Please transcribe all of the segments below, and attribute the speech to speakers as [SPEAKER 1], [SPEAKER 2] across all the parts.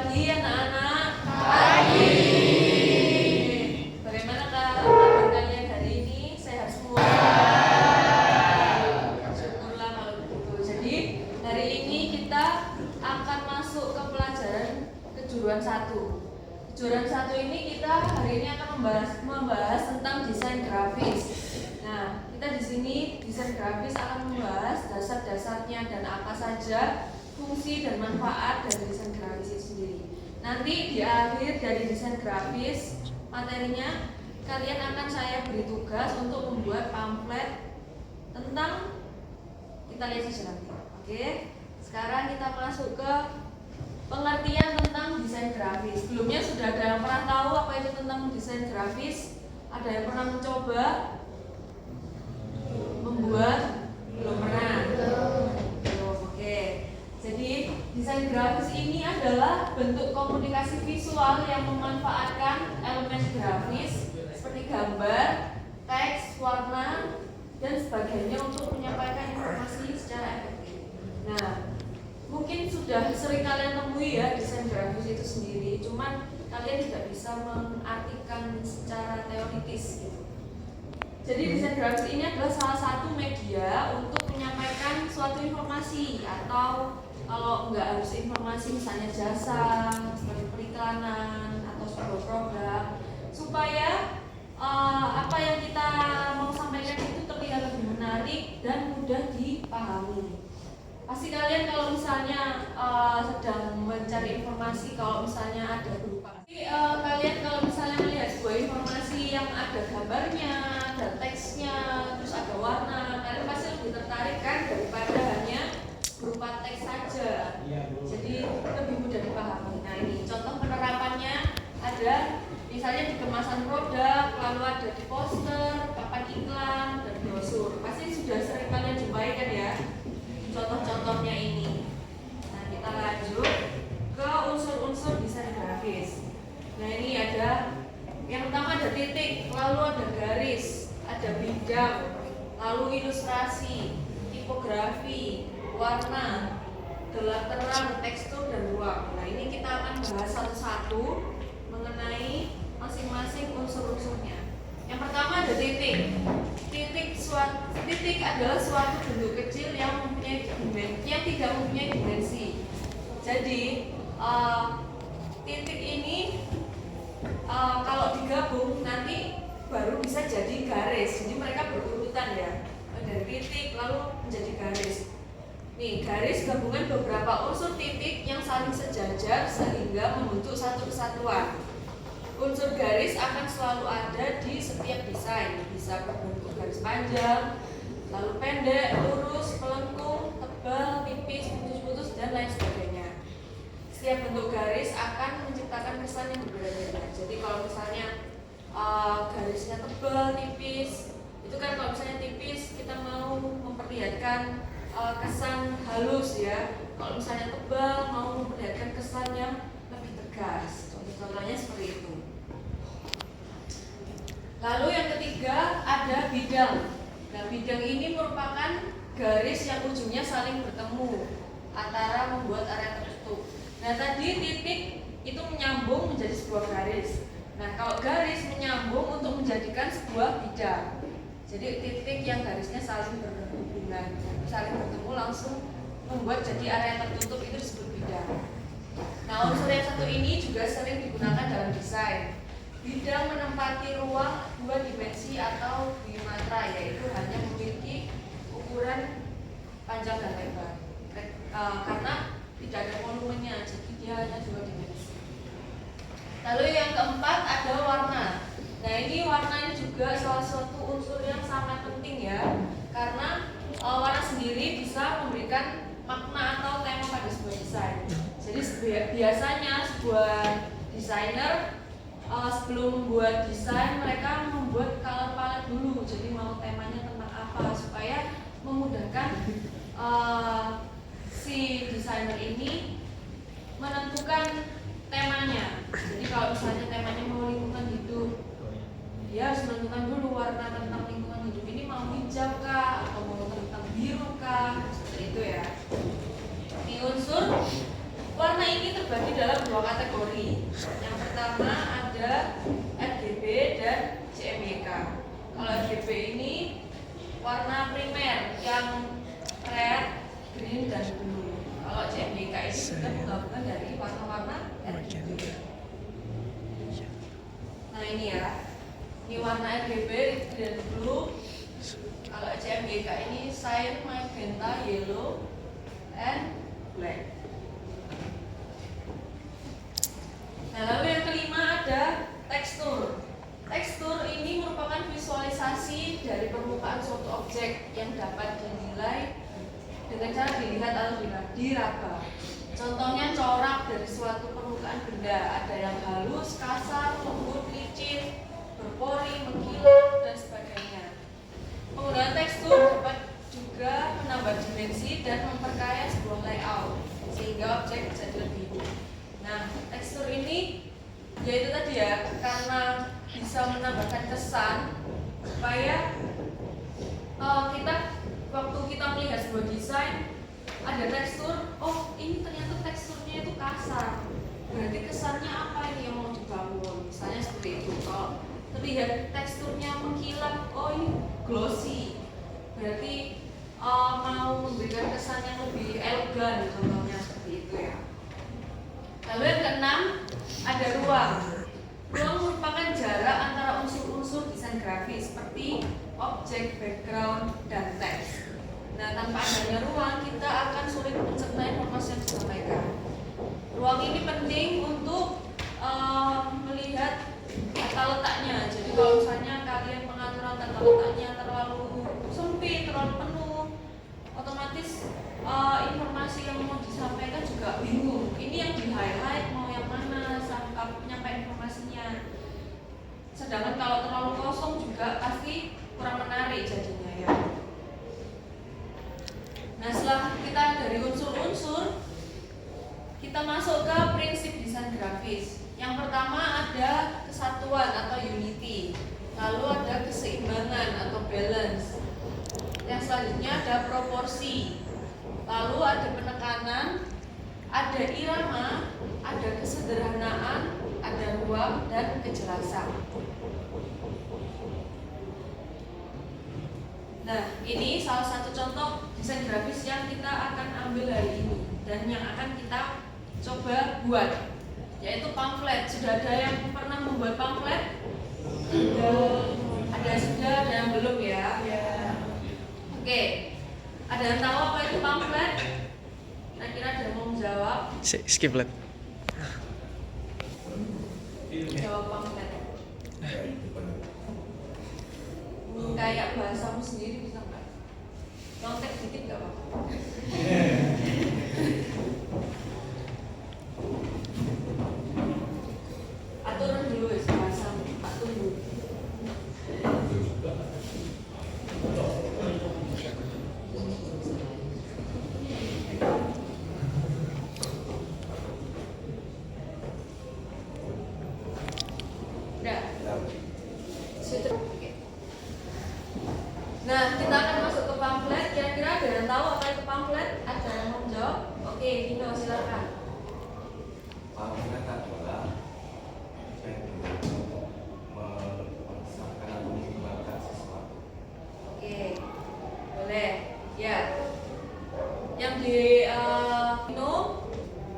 [SPEAKER 1] pagi anak-anak. Pagi. Bagaimana kabar kalian hari ini? Sehat semua? Syukurlah kalau begitu. Jadi hari ini kita akan masuk ke pelajaran kejuruan 1. Kejuruan 1 ini kita hari ini akan membahas tentang desain grafis. Nah, kita di sini desain grafis akan membahas dasar-dasarnya dan apa saja fungsi dan manfaat dari desain grafis itu sendiri. Nanti di akhir dari desain grafis materinya kalian akan saya beri tugas untuk membuat pamflet tentang, kita lihat saja nanti. Oke, sekarang kita masuk ke pengertian tentang desain grafis. Sebelumnya sudah ada yang pernah tahu apa itu tentang desain grafis? Ada yang pernah mencoba membuat? Belum pernah? Belum. Oke. Jadi desain grafis ini adalah bentuk komunikasi visual yang memanfaatkan elemen grafis seperti gambar, teks, warna, dan sebagainya untuk menyampaikan informasi secara efektif. Nah, mungkin sudah sering kalian temui ya desain grafis itu sendiri, cuman kalian tidak bisa mengartikan secara teoritis gitu. Jadi desain grafis ini adalah salah satu media untuk menyampaikan suatu informasi, atau kalau nggak harus informasi misalnya jasa seperti periklanan atau sebuah produk, supaya apa yang kita mau sampaikan itu terlihat lebih menarik dan mudah dipahami. Pasti kalian kalau misalnya sedang mencari informasi, kalau misalnya ada berupa kalian kalau misalnya melihat sebuah informasi yang ada gambarnya, ada teksnya, terus ada warna, kalian pasti lebih tertarik kan daripada hanya berupa teks saja. Jadi lebih mudah dipahami. Nah, ini contoh penerapannya ada misalnya di kemasan produk, lalu ada di poster, papan iklan, dan brosur. Pasti sudah sering kalian jumpai kan ya contoh-contohnya ini. Nah, kita lanjut ke unsur-unsur desain grafis. Nah, ini ada yang pertama ada titik, lalu ada garis, ada bidang, lalu ilustrasi, tipografi, warna, gelap terang, tekstur, dan ruang. Nah, ini kita akan bahas satu-satu mengenai masing-masing unsur-unsurnya. Yang pertama ada titik. Titik adalah suatu bentuk kecil yang tidak mempunyai dimensi. Jadi titik ini kalau digabung nanti baru bisa jadi garis. Jadi mereka berurutan ya, dari titik lalu menjadi garis. Nih, garis gabungan beberapa unsur titik yang saling sejajar sehingga membentuk satu kesatuan. Unsur garis akan selalu ada di setiap desain, bisa berbentuk garis panjang, lalu pendek, lurus, melengkung, tebal, tipis, putus-putus, dan lain sebagainya. Setiap bentuk garis akan menciptakan kesan yang berbeda-beda. Jadi kalau misalnya garisnya tebal, tipis, itu kan kalau misalnya tipis kita mau memperlihatkan kesan halus ya. Kalau misalnya tebal mau memperlihatkan kesan yang lebih tegas. Contohnya seperti itu. Lalu yang ketiga ada bidang. Nah, bidang ini merupakan garis yang ujungnya saling bertemu antara membuat area tertutup. Nah, tadi titik itu menyambung menjadi sebuah garis. Nah, kalau garis menyambung untuk menjadikan sebuah bidang. Jadi titik yang garisnya saling berhubungan, saling bertemu langsung membuat jadi area tertutup itu disebut bidang. Nah, unsur yang satu ini juga sering digunakan dalam desain. Bidang menempati ruang dua dimensi atau bimatra, yaitu hanya memiliki ukuran panjang dan lebar. Karena tidak ada volumennya, jadi dia hanya dua dimensi. Lalu yang keempat ada warna. Nah, ini warna ini juga salah satu unsur yang sangat penting ya, karena warna sendiri bisa memberikan makna atau tema pada sebuah desain. Jadi biasanya sebuah desainer sebelum membuat desain mereka membuat color palette dulu. Jadi mau temanya tentang apa supaya memudahkan si desainer ini menentukan temanya. Jadi kalau misalnya temanya mau lingkungan hidup, dia harus menentukan dulu warna tentang lingkungan hidup ini mau hijau kah atau mau tentang biru kah, seperti itu ya. Di unsur warna ini terbagi dalam dua kategori. Yang pertama ada RGB dan CMYK. Kalau RGB ini warna primer yang red, green, dan blue. Kalau CMYK ini sudah menggabungkan dari warna-warna RGB. Nah ini ya, ini warna RGB dan blue. Kalau CMYK ini cyan, magenta, yellow, and black. Nah lalu yang kelima ada tekstur. Tekstur ini merupakan visualisasi dari permukaan suatu objek yang dapat dinilai dengan cara dilihat atau diraba. Contohnya corak dari suatu permukaan benda, ada yang halus, kasar, lembut, licin, berpori, mengkilat, dan sebagainya. Penggunaan tekstur dapat juga menambah dimensi dan memperkaya sebuah layout sehingga objek bisa lebih. Nah, tekstur ini yaitu tadi ya, karena bisa menambahkan kesan supaya kita waktu kita melihat sebuah desain ada tekstur, oh ini ternyata teksturnya itu kasar, berarti kesannya apa ini yang mau dibangun, misalnya seperti itu. Kalau terlihat teksturnya mengkilat, oh ini glossy, berarti mau memberikan kesan yang lebih elegan, contohnya seperti itu ya. Lalu yang keenam ada ruang. Ruang merupakan jarak antara unsur-unsur desain grafis seperti objek, background, dan teks. Nah, tanpa adanya ruang, kita akan sulit mencerna informasi yang disampaikan. Ruang ini penting untuk melihat tata letaknya. Jadi kalau misalnya kalian pengaturan tata letaknya terlalu sempit, terlalu penuh, otomatis informasi yang mau disampaikan juga bingung. Ini yang di highlight mau yang mana saat menyampaikan informasinya. Sedangkan kalau terlalu kosong juga pasti kurang menarik jadinya ya. Nah setelah kita dari unsur-unsur, kita masuk ke prinsip desain grafis. Yang pertama ada kesatuan atau unity, lalu ada keseimbangan atau balance. Yang selanjutnya ada proporsi, lalu ada penekanan, ada irama, ada kesederhanaan, ada ruang, dan kejelasan. Nah, ini salah satu contoh desain grafis yang kita akan ambil hari ini dan yang akan kita coba buat, yaitu pamflet. Sudah ada yang pernah membuat pamflet? Ada sudah, ada yang belum ya? Oke, ada yang tahu apa itu pamflet? Kira-kira ada yang mau menjawab?
[SPEAKER 2] Skip let.
[SPEAKER 1] Jawab pamflet. Kayak bahasamu sendiri bisa nggak? Nyontek dikit nggak apa-apa. Aturan dulu ya bahasamu, tak tunggu. Nah, kita akan masuk ke pamflet. Kira-kira ada yang tahu apa itu pamflet? Ada yang mau menjawab? Oke, Dino silakan.
[SPEAKER 3] Pamflet adalah memasarkan atau menyebarkan sesuatu.
[SPEAKER 1] Oke, boleh. Ya, yang di Dino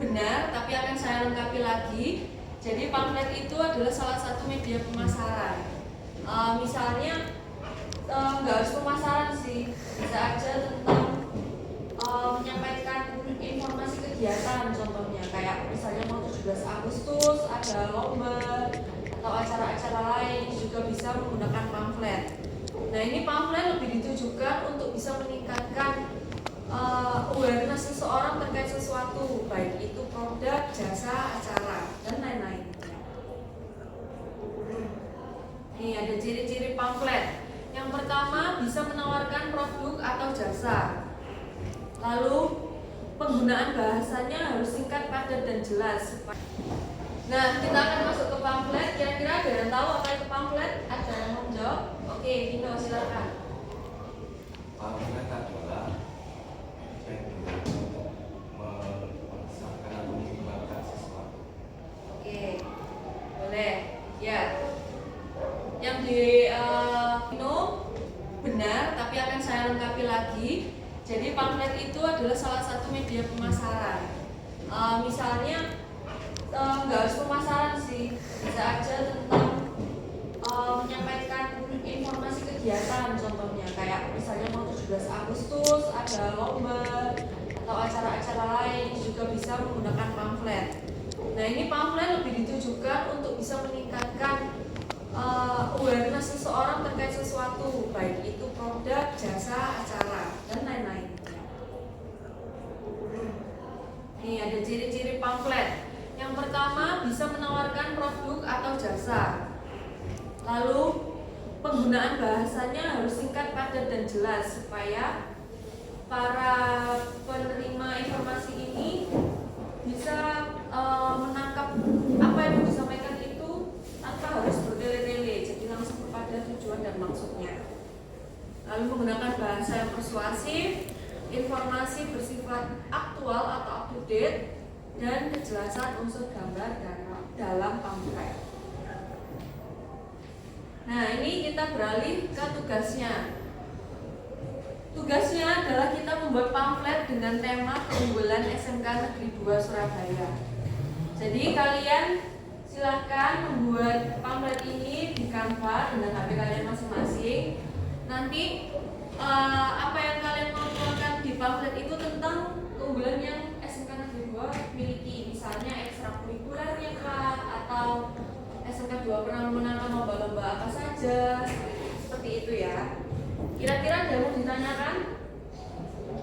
[SPEAKER 1] benar, tapi akan saya lengkapi lagi. Jadi pamflet itu adalah salah satu media pemasaran. Misalnya nggak harus pemasaran sih, bisa aja tentang menyampaikan informasi kegiatan, contohnya kayak misalnya mau 17 Agustus ada lomba atau acara-acara lain juga bisa menggunakan pamflet. Nah ini pamflet lebih ditujukan untuk bisa meningkatkan awareness seseorang terkait sesuatu, baik itu produk, jasa, acara, dan lain-lain. Nih ada ciri-ciri pamflet. Yang pertama bisa menawarkan produk atau jasa. Lalu penggunaan bahasanya harus singkat, padat, dan jelas. Nah kita akan masuk ke pamflet. Kira-kira ada yang tahu apa itu pamflet? Ada yang mau menjawab? Oke, Dino silakan.
[SPEAKER 3] Pamflet adalah memasarkan atau menyebarkan sesuatu.
[SPEAKER 1] Ya, yang di benar, tapi akan saya lengkapi lagi. Jadi pamflet itu adalah salah satu media pemasaran. Misalnya nggak harus pemasaran sih, bisa aja tentang menyampaikan informasi kegiatan, contohnya kayak misalnya mau 17 Agustus ada lomba atau acara-acara lain juga bisa menggunakan pamflet. Nah, ini pamflet lebih ditujukan untuk bisa meningkatkan awareness seseorang terkait sesuatu, baik itu produk, jasa, acara, dan lain-lain. Nih ada ciri-ciri pamflet. Yang pertama, bisa menawarkan produk atau jasa. Lalu penggunaan bahasanya harus singkat, padat, dan jelas supaya para penerima informasi ini bisa menangkap apa yang disampaikan itu tanpa harus bertele-tele, jadi langsung kepada tujuan dan maksudnya. Lalu menggunakan bahasa yang persuasif, informasi bersifat aktual atau up to date, dan kejelasan unsur gambar dalam pamflet. Nah, ini kita beralih ke tugasnya. Tugasnya adalah kita membuat pamflet dengan tema keunggulan SMK Negeri 2 Surabaya. Jadi kalian silahkan membuat pamflet ini di Canva dengan HP kalian masing-masing. Nanti apa yang kalian mau tuangkan di pamflet itu tentang keunggulan yang SMK Negeri 2 miliki. Misalnya ekstrakurikulernya kah, atau SMK 2 pernah memenangkan lomba-lomba apa saja, seperti itu ya. Kira-kira ada yang mau ditanyakan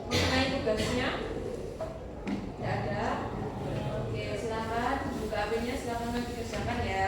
[SPEAKER 1] mengenai tugasnya? Tidak ada? Oke, silakan buka HP-nya, silakan dikerjakan ya.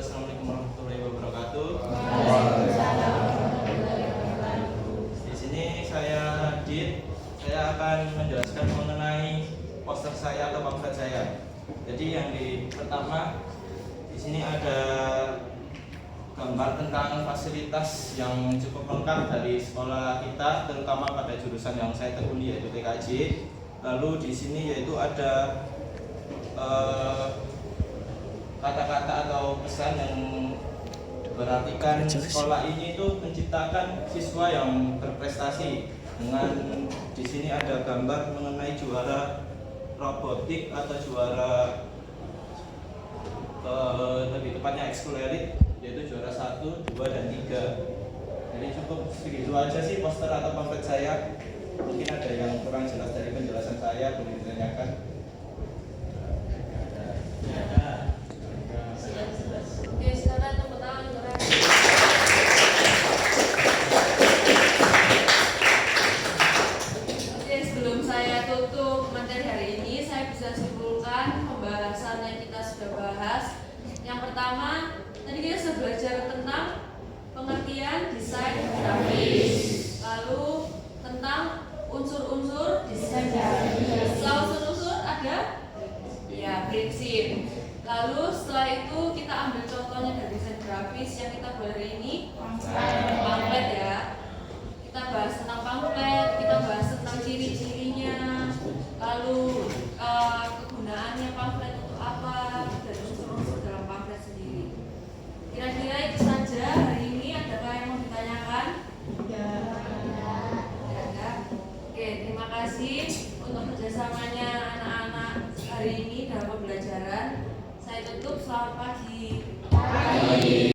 [SPEAKER 2] Assalamualaikum warahmatullahi wabarakatuh. Di sini saya Adit. Saya akan menjelaskan mengenai poster saya atau pamflet saya. Jadi yang pertama di sini ada gambar tentang fasilitas yang cukup lengkap dari sekolah kita, terutama pada jurusan yang saya tekuni yaitu TKJ. Lalu di sini yaitu ada kata-kata atau pesan yang berartikan sekolah ini itu menciptakan siswa yang berprestasi. Dengan di sini ada gambar mengenai juara robotik atau juara lebih tepatnya ekskul elit, yaitu juara 1, 2, dan 3. Jadi cukup segitu aja sih poster atau pamflet saya. Mungkin ada yang kurang jelas dari penjelasan saya, boleh ditanyakan.
[SPEAKER 1] Oke, silakan tepuk tangan untuk lagu hari ini?
[SPEAKER 4] Pamflet